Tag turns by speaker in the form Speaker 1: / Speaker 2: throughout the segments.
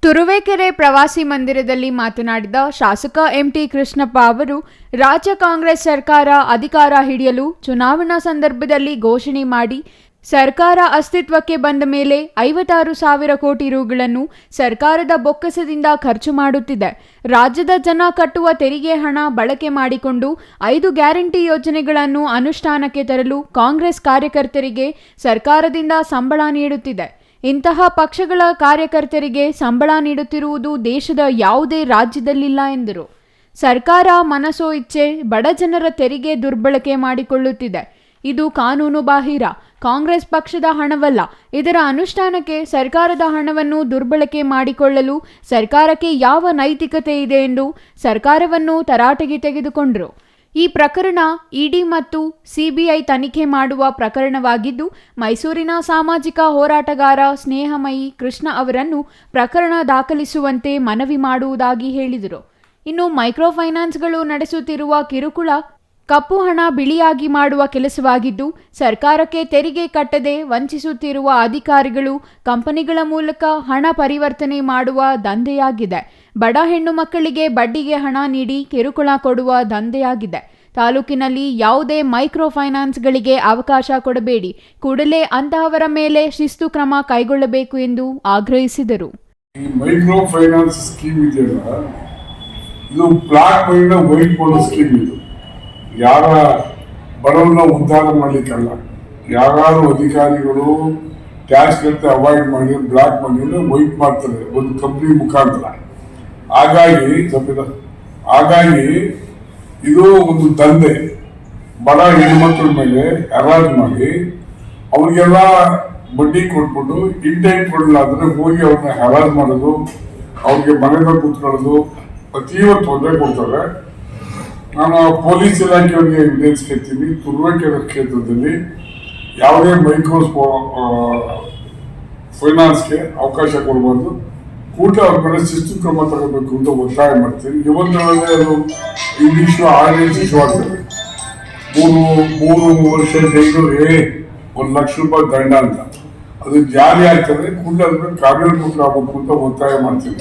Speaker 1: ತುರುವೇಕೆರೆ ಪ್ರವಾಸಿ ಮಂದಿರದಲ್ಲಿ ಮಾತನಾಡಿದ ಶಾಸಕ ಎಂಟಿ ಕೃಷ್ಣಪ್ಪ ಅವರು ರಾಜ್ಯ ಕಾಂಗ್ರೆಸ್ ಸರ್ಕಾರ ಅಧಿಕಾರ ಹಿಡಿಯಲು ಚುನಾವಣಾ ಸಂದರ್ಭದಲ್ಲಿ ಘೋಷಣೆ ಮಾಡಿ ಸರ್ಕಾರ ಅಸ್ತಿತ್ವಕ್ಕೆ ಬಂದ ಮೇಲೆ 56,000 ಕೋಟಿ ರುಗಳನ್ನು ಸರ್ಕಾರದ ಬೊಕ್ಕಸದಿಂದ ಖರ್ಚು ಮಾಡುತ್ತಿದೆ. ರಾಜ್ಯದ ಜನ ಕಟ್ಟುವ ತೆರಿಗೆ ಹಣ ಬಳಕೆ ಮಾಡಿಕೊಂಡು 5 ಗ್ಯಾರಂಟಿ ಯೋಜನೆಗಳನ್ನು ಅನುಷ್ಠಾನಕ್ಕೆ ತರಲು ಕಾಂಗ್ರೆಸ್ ಕಾರ್ಯಕರ್ತರಿಗೆ ಸರ್ಕಾರದಿಂದ ಸಂಬಳ ನೀಡುತ್ತಿದೆ. ಇಂತಹ ಪಕ್ಷಗಳ ಕಾರ್ಯಕರ್ತರಿಗೆ ಸಂಬಳ ನೀಡುತ್ತಿರುವುದು ದೇಶದ ಯಾವುದೇ ರಾಜ್ಯದಲ್ಲಿಲ್ಲ ಎಂದರು. ಸರ್ಕಾರ ಮನಸೋ ಇಚ್ಛೆ ಬಡ ಜನರ ತೆರಿಗೆ ದುರ್ಬಳಕೆ ಮಾಡಿಕೊಳ್ಳುತ್ತಿದೆ. ಇದು ಕಾನೂನು ಬಾಹಿರ. ಕಾಂಗ್ರೆಸ್ ಪಕ್ಷದ ಹಣವಲ್ಲ. ಇದರ ಅನುಷ್ಠಾನಕ್ಕೆ ಸರ್ಕಾರದ ಹಣವನ್ನು ದುರ್ಬಳಕೆ ಮಾಡಿಕೊಳ್ಳಲು ಸರ್ಕಾರಕ್ಕೆ ಯಾವ ನೈತಿಕತೆ ಇದೆ ಎಂದು ಸರ್ಕಾರವನ್ನು ತರಾಟೆಗೆ ತೆಗೆದುಕೊಂಡರು. ಈ ಪ್ರಕರಣ ಇಡಿ ಮತ್ತು ಸಿಬಿಐ ತನಿಖೆ ಮಾಡುವ ಪ್ರಕರಣವಾಗಿದ್ದು, ಮೈಸೂರಿನ ಸಾಮಾಜಿಕ ಹೋರಾಟಗಾರ ಸ್ನೇಹಮಯಿ ಕೃಷ್ಣ ಅವರನ್ನು ಪ್ರಕರಣ ದಾಖಲಿಸುವಂತೆ ಮನವಿ ಮಾಡುವುದಾಗಿ ಹೇಳಿದರು. ಇನ್ನು ಮೈಕ್ರೋ ಫೈನಾನ್ಸ್ಗಳು ನಡೆಸುತ್ತಿರುವ ಕಿರುಕುಳ ಕಪ್ಪು ಹಣ ಬಿಳಿಯಾಗಿ ಮಾಡುವ ಕೆಲಸವಾಗಿದ್ದು, ಸರ್ಕಾರಕ್ಕೆ ತೆರಿಗೆ ಕಟ್ಟದೆ ವಂಚಿಸುತ್ತಿರುವ ಅಧಿಕಾರಿಗಳು ಕಂಪನಿಗಳ ಮೂಲಕ ಹಣ ಪರಿವರ್ತನೆ ಮಾಡುವ ದಂಧೆಯಾಗಿದೆ. ಬಡ ಹೆಣ್ಣು ಮಕ್ಕಳಿಗೆ ಬಡ್ಡಿಗೆ ಹಣ ನೀಡಿ ಕಿರುಕುಳ ಕೊಡುವ ದಂಧೆಯಾಗಿದೆ. ತಾಲೂಕಿನಲ್ಲಿ ಯಾವುದೇ ಮೈಕ್ರೋ ಫೈನಾನ್ಸ್ಗಳಿಗೆ ಅವಕಾಶ ಕೊಡಬೇಡಿ. ಕೂಡಲೇ ಅಂತಹವರ ಮೇಲೆ ಶಿಸ್ತು ಕ್ರಮ ಕೈಗೊಳ್ಳಬೇಕು ಎಂದು ಆಗ್ರಹಿಸಿದರು.
Speaker 2: ಈ ಮೈಕ್ರೋ ಫೈನಾನ್ಸ್ ಸ್ಕೀಮ್ ಇದೆಯಲ್ಲ, ಇದು ಬ್ಲಾಕ್ ಮನಿನ ವೈಟ್ ಮಾಡೋ ಸ್ಕೀಮ್. ಇದು ಯಾರ ಬಡವನ್ನ ಉದ್ಧಾರ ಮಾಡಲಿಕ್ಕಲ್ಲ. ಯಾರು ಅಧಿಕಾರಿಗಳು ಟ್ಯಾಕ್ಸ್ ಕಟ್ಟೆ ಅವಾಯ್ಡ್ ಮಾಡಿ ಬ್ಲಾಕ್ ಮನಿನ ವೈಟ್ ಮಾಡ್ತಾರೆ ಒಂದು ಕಂಪ್ನಿ ಮುಖಾಂತರ. ಹಾಗಾಗಿ ಇದು ಒಂದು ದಂಧೆ. ಬಡ ಹೆಣ್ಮಕ್ಳ ಮೇಲೆ ಹರಾಜು ಮಾಡಿ ಅವ್ರಿಗೆಲ್ಲ ಬಡ್ಡಿ ಕೊಟ್ಬಿಟ್ಟು ಇಂಟೆಂಟ್ ಕೊಡಲ್ಲ ಅಂದ್ರೆ ಹೋಗಿ ಅವ್ರನ್ನ ಹರಾಜು ಮಾಡೋದು, ಅವ್ರಿಗೆ ಮನೆಗೆ ಕೂತ್ಕೊಳ್ಳೋದು, ಅತೀವ ತೊಂದರೆ ಕೊಡ್ತಾರೆ. ನಾನು ಪೊಲೀಸ್ ಇಲಾಖೆಯವರಿಗೆ ವಿನಂತಿಸ್ತೀನಿ, ತುರುವೇಕೆರೆ ಕ್ಷೇತ್ರದಲ್ಲಿ ಯಾವುದೇ ಮೈಕ್ರೋ ಫೈನಾನ್ಸ್ಗೆ ಅವಕಾಶ ಕೊಡಬಾರ್ದು. ಕೂಡಲೇ ಅವ್ರ ಮೇಲೆ ಶಿಸ್ತು ಕ್ರಮ ತಗೋಬೇಕು ಅಂತ ಒತ್ತಾಯ ಮಾಡ್ತೀನಿ. ಇವತ್ತೊಳಗೆ ಅದು ಇಂಗ್ಲಿಷ್ ಆರ್ಡಿನೆನ್ಸ್ ಇಶ್ಯೂ ಆಗ್ತದೆ. 3 ವರ್ಷ ಜೈಲು, 1 ಲಕ್ಷ ರೂಪಾಯಿ ದಂಡ ಅಂತ ಅದು ಜಾರಿ ಆಗ್ತದೆ. ಕೂಡಲೇ ಅದ್ರ ಕಾರ್ಯೋನ್ಮುಖ ಆಗಬೇಕು ಅಂತ ಒತ್ತಾಯ ಮಾಡ್ತೀನಿ.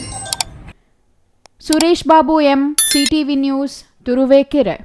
Speaker 1: Suresh Babu M, CTV news, Turuvekere.